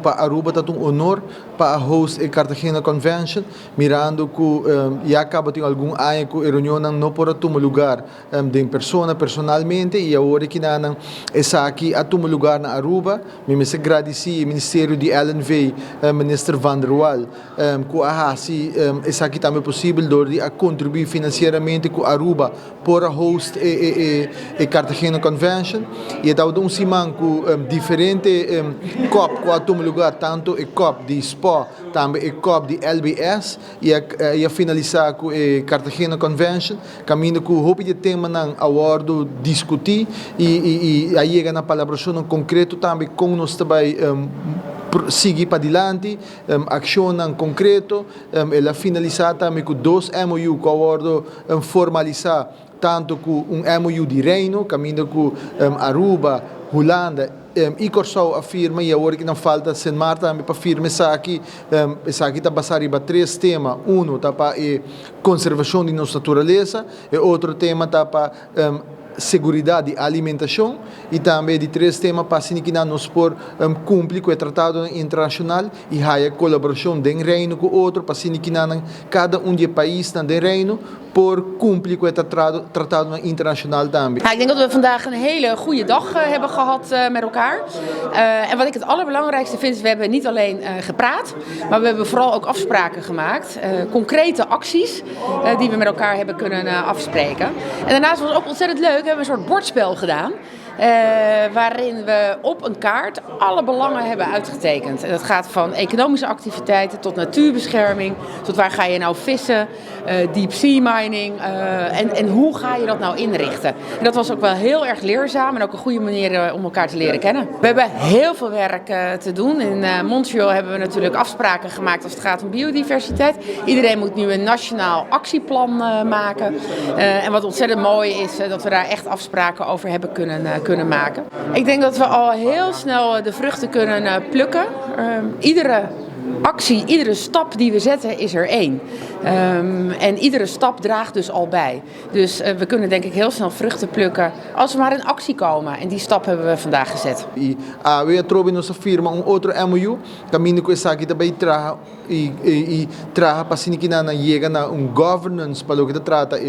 para Aruba está um honor para host a Cartagena Convention, mirando que já acaba de algum ano que a reunião não pode tomar lugar de persona, personalmente, e agora que não está aqui a tomar lugar na Aruba, me se agradeci ao Ministério de LNV, Minister Van der Waal, que se está aqui também possível de contribuir financeiramente com a Aruba para host a Cartagena Convention, e então simão com diferente COP que a tomar lugar, tanto a COP de SPA, também a COP de LBS, e a finalizar com a Cartagena Convention, caminho com o de tema não awardo discutir e aí chega na colaboração concreto também com nós também seguir para adiante, ação em concreto, ela finalizar também com 2 MOU que awardo formalizar tanto com MOU de Reino, caminho com Aruba, Holanda e Corsau afirma, e agora que não falta Sint Maarten também para firme aqui está basado em 3 temas. Está para a conservação de nossa natureza, e outro tema está para segurança de alimentação, e também de 3 temas para que nós por cumprir com o tratado internacional e a colaboração do reino com outro, para que cada de país do reino por cumprir com het tratado internationaal também. Ik denk dat we vandaag een hele goede dag hebben gehad met elkaar. En wat ik het allerbelangrijkste vind is, we hebben niet alleen gepraat, maar we hebben vooral ook afspraken gemaakt. Concrete acties die we met elkaar hebben kunnen afspreken. En daarnaast was het ook ontzettend leuk, we hebben een soort bordspel gedaan. Waarin we op een kaart alle belangen hebben uitgetekend. En dat gaat van economische activiteiten tot natuurbescherming, tot waar ga je nou vissen, deep sea mining en hoe ga je dat nou inrichten. En dat was ook wel heel erg leerzaam en ook een goede manier om elkaar te leren kennen. We hebben heel veel werk te doen. In Montreal hebben we natuurlijk afspraken gemaakt als het gaat om biodiversiteit. Iedereen moet nu een nationaal actieplan maken. En wat ontzettend mooi is, dat we daar echt afspraken over hebben kunnen maken. Ik denk dat we al heel snel de vruchten kunnen plukken. Iedere actie, iedere stap die we zetten is er 1. En iedere stap draagt dus al bij. Dus we kunnen denk ik heel snel vruchten plukken als we maar in actie komen. En die stap hebben we vandaag gezet. We troben nossa firma outro MOU, caminho com essa aqui também traga para que não chega na governance para o que trata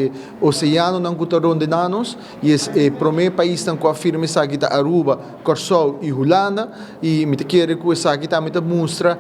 o oceano não cotaron de nanos, e é primeiro país que afirma essa aqui da Aruba, Corsau e Holanda, e me quer que essa aqui também mostra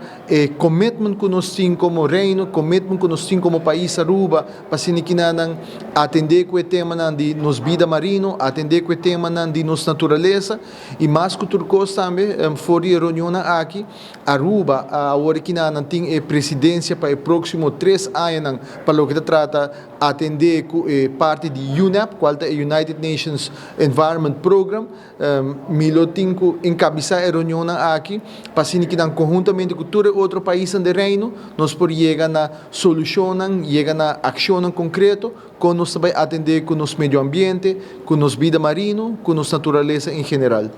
commitment que nós temos como reino, commitment que nós temos como país Aruba, para que não atender com o tema de nos vida marino, atender com o tema de nossa natureza, e mais que outra coisa também, fora a reunião aqui, Aruba, agora que não tem presidência para o próximo 3 anos, para o que trata atender com parte de UNEP, qual é o United Nations Environment Program, Milo tinha encabeçar a reunião aqui, para que não conjuntamente com todo outro país do reino, nós podemos chegar na solução, chegar na ação concreta, com nós também atender com nosso meio ambiente, com nossa vida marino, com nossa natureza em geral.